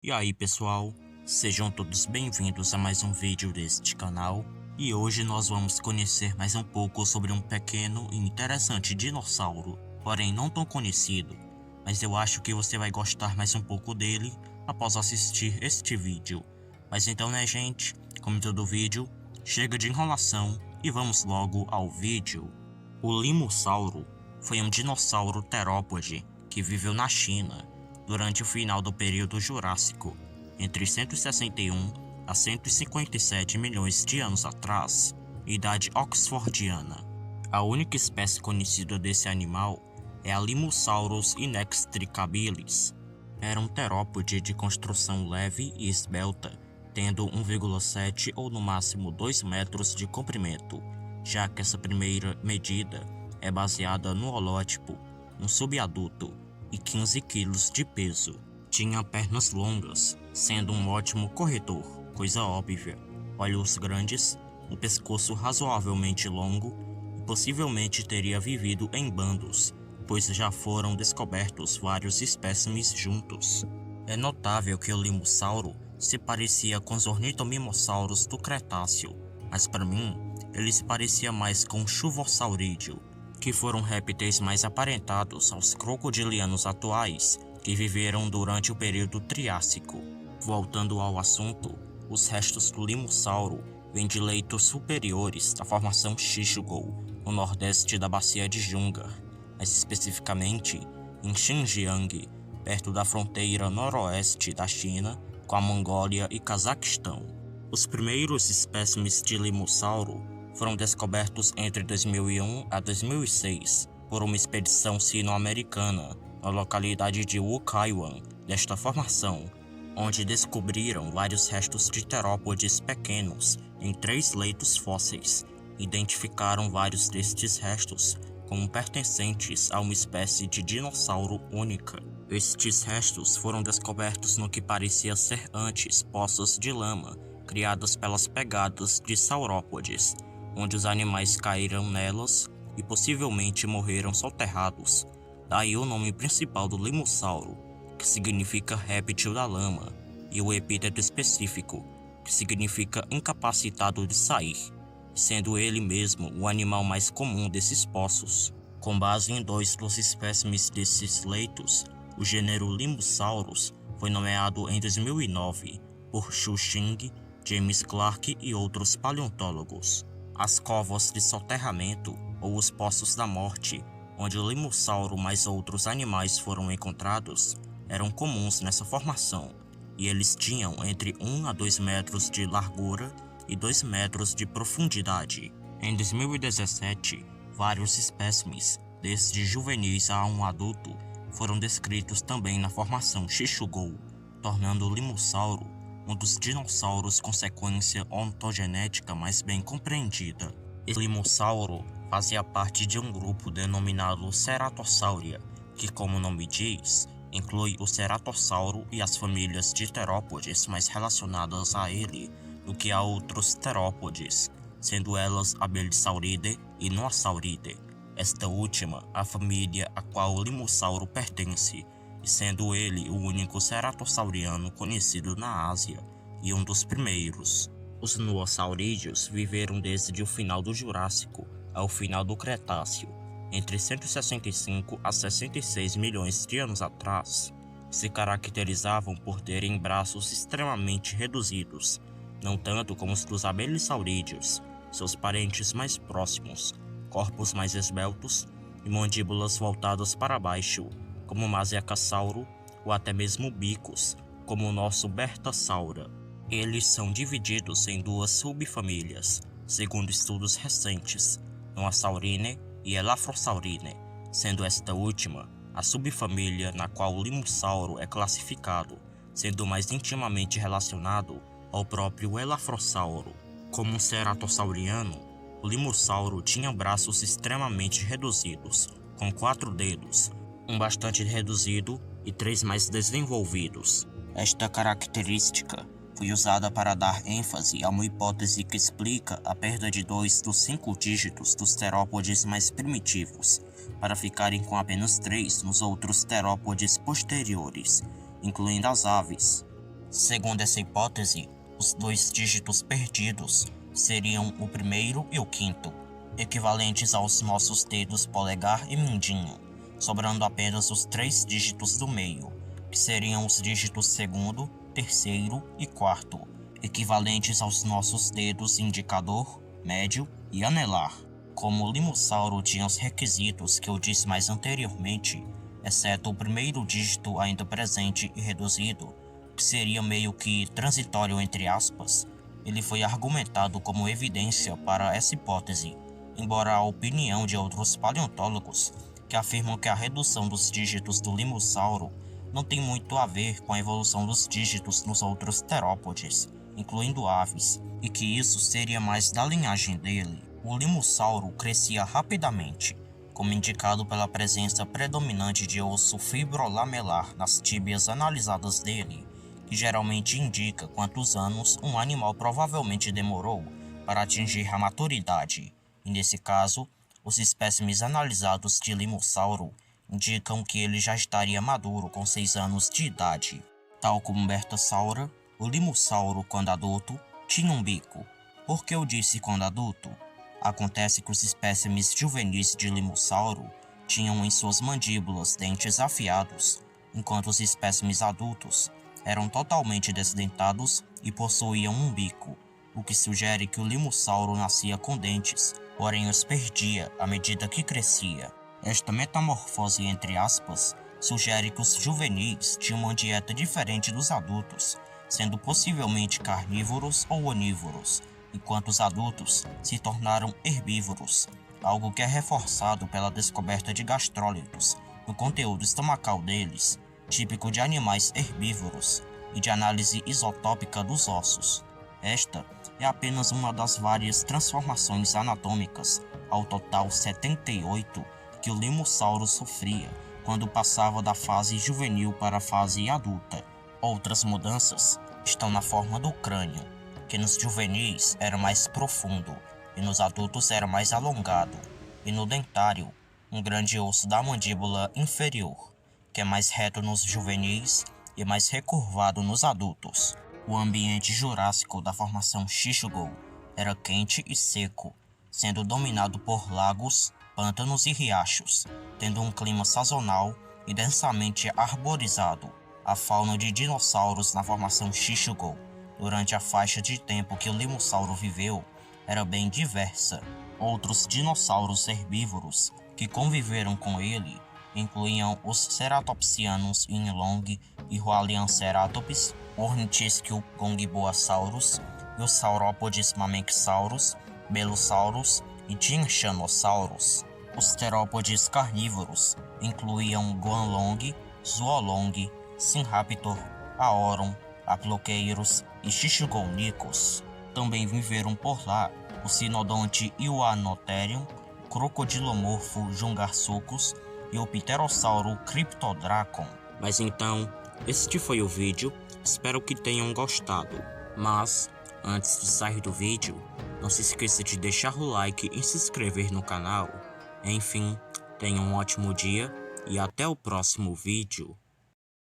E aí pessoal, sejam todos bem-vindos a mais um vídeo deste canal. E hoje nós vamos conhecer mais um pouco sobre um pequeno e interessante dinossauro, porém não tão conhecido, mas eu acho que você vai gostar mais um pouco dele após assistir este vídeo. Mas então né gente, como em todo vídeo, chega de enrolação e vamos logo ao vídeo. O limossauro foi um dinossauro terópode que viveu na China durante o final do período Jurássico, entre 161 a 157 milhões de anos atrás, idade oxfordiana. A única espécie conhecida desse animal é a Limosaurus inextricabilis. Era um terópode de construção leve e esbelta, tendo 1,7 ou no máximo 2 metros de comprimento, já que essa primeira medida é baseada no holótipo, um subadulto, e 15 quilos de peso. Tinha pernas longas, sendo um ótimo corredor, coisa óbvia, olhos grandes, um pescoço razoavelmente longo e possivelmente teria vivido em bandos, pois já foram descobertos vários espécimes juntos. É notável que o limossauro se parecia com os ornitomimossauros do Cretáceo, mas para mim, ele se parecia mais com o Chuvosaurídeo, que foram répteis mais aparentados aos crocodilianos atuais que viveram durante o período Triássico. Voltando ao assunto, os restos do limossauro vêm de leitos superiores da formação Shishugou, no nordeste da bacia de Jungar, mais especificamente em Xinjiang, perto da fronteira noroeste da China com a Mongólia e Cazaquistão. Os primeiros espécimes de limossauro foram descobertos entre 2001 a 2006 por uma expedição sino-americana na localidade de Wukaiwan desta formação, onde descobriram vários restos de terópodes pequenos em 3 leitos fósseis. Identificaram vários destes restos como pertencentes a uma espécie de dinossauro única. Estes restos foram descobertos no que parecia ser antes poças de lama criadas pelas pegadas de saurópodes, onde os animais caíram nelas e possivelmente morreram soterrados. Daí o nome principal do limossauro, que significa réptil da lama, e o epíteto específico, que significa incapacitado de sair, sendo ele mesmo o animal mais comum desses poços. Com base em 2 dos espécimes desses leitos, o gênero Limosaurus foi nomeado em 2009 por Xu Xing, James Clark e outros paleontólogos. As covas de soterramento, ou os poços da morte, onde o limossauro mais outros animais foram encontrados, eram comuns nessa formação, e eles tinham entre 1 a 2 metros de largura e 2 metros de profundidade. Em 2017, vários espécimes, desde juvenis a um adulto, foram descritos também na formação Shishugou, tornando o limossauro um dos dinossauros com sequência ontogenética mais bem compreendida. Esse limossauro fazia parte de um grupo denominado Ceratosauria, que, como o nome diz, inclui o ceratossauro e as famílias de terópodes mais relacionadas a ele do que a outros terópodes, sendo elas a Belissauridae e Noasauridae. Esta última, a família a qual o limossauro pertence, e sendo ele o único ceratossauriano conhecido na Ásia e um dos primeiros. Os noassaurídeos viveram desde o final do Jurássico ao final do Cretáceo, entre 165 a 66 milhões de anos atrás. Se caracterizavam por terem braços extremamente reduzidos, não tanto como os dos abelissaurídeos, seus parentes mais próximos, corpos mais esbeltos e mandíbulas voltadas para baixo, como o Masiacassauro, ou até mesmo bicos, como o nosso Bertasaura. Eles são divididos em 2 subfamílias, segundo estudos recentes, Noasaurinae e Elafrosaurinae, sendo esta última a subfamília na qual o limossauro é classificado, sendo mais intimamente relacionado ao próprio Elafrosauro. Como um ceratossauriano, o limossauro tinha braços extremamente reduzidos, com 4 dedos, um bastante reduzido e 3 mais desenvolvidos. Esta característica foi usada para dar ênfase a uma hipótese que explica a perda de 2 dos 5 dígitos dos terópodes mais primitivos, para ficarem com apenas 3 nos outros terópodes posteriores, incluindo as aves. Segundo essa hipótese, os dois dígitos perdidos seriam o primeiro e o quinto, equivalentes aos nossos dedos polegar e mindinho, sobrando apenas os 3 dígitos do meio, que seriam os dígitos segundo, terceiro e quarto, equivalentes aos nossos dedos indicador, médio e anelar. Como o limossauro tinha os requisitos que eu disse mais anteriormente, exceto o primeiro dígito ainda presente e reduzido, que seria meio que transitório entre aspas, ele foi argumentado como evidência para essa hipótese, embora a opinião de outros paleontólogos que afirmam que a redução dos dígitos do limossauro não tem muito a ver com a evolução dos dígitos nos outros terópodes, incluindo aves, e que isso seria mais da linhagem dele. O limossauro crescia rapidamente, como indicado pela presença predominante de osso fibrolamelar nas tíbias analisadas dele, que geralmente indica quantos anos um animal provavelmente demorou para atingir a maturidade, e nesse caso, os espécimes analisados de limossauro indicam que ele já estaria maduro com 6 anos de idade. Tal como Berthosaura, o limossauro, quando adulto, tinha um bico. Por que eu disse quando adulto? Acontece que os espécimes juvenis de limossauro tinham em suas mandíbulas dentes afiados, enquanto os espécimes adultos eram totalmente desdentados e possuíam um bico, o que sugere que o limossauro nascia com dentes, porém os perdia à medida que crescia. Esta metamorfose entre aspas sugere que os juvenis tinham uma dieta diferente dos adultos, sendo possivelmente carnívoros ou onívoros, enquanto os adultos se tornaram herbívoros, algo que é reforçado pela descoberta de gastrólitos no conteúdo estomacal deles, típico de animais herbívoros, e de análise isotópica dos ossos. Esta é apenas uma das várias transformações anatômicas, ao total 78, que o limossauro sofria quando passava da fase juvenil para a fase adulta. Outras mudanças estão na forma do crânio, que nos juvenis era mais profundo e nos adultos era mais alongado, e no dentário, um grande osso da mandíbula inferior, que é mais reto nos juvenis e mais recurvado nos adultos. O ambiente jurássico da formação Chicxulub era quente e seco, sendo dominado por lagos, pântanos e riachos, tendo um clima sazonal e densamente arborizado. A fauna de dinossauros na formação Chicxulub, durante a faixa de tempo que o limossauro viveu, era bem diversa. Outros dinossauros herbívoros que conviveram com ele incluíam os ceratopsianos Yinlong e Hualianceratops, Ornithischiugongboasaurus e os saurópodes Mamenksaurus, Belosaurus e Tinchanosaurus. Os terópodes carnívoros incluíam Guanlong, Zoolong, Sinraptor, Aoron, Aploqueiros e Xixugounicos. Também viveram por lá o Sinodonte Ioanotherium, o crocodilomorfo Jungarsuchus e o pterossauro Cryptodracon. Mas então, este foi o vídeo, espero que tenham gostado. Mas, antes de sair do vídeo, não se esqueça de deixar o like e se inscrever no canal. Enfim, tenham um ótimo dia e até o próximo vídeo.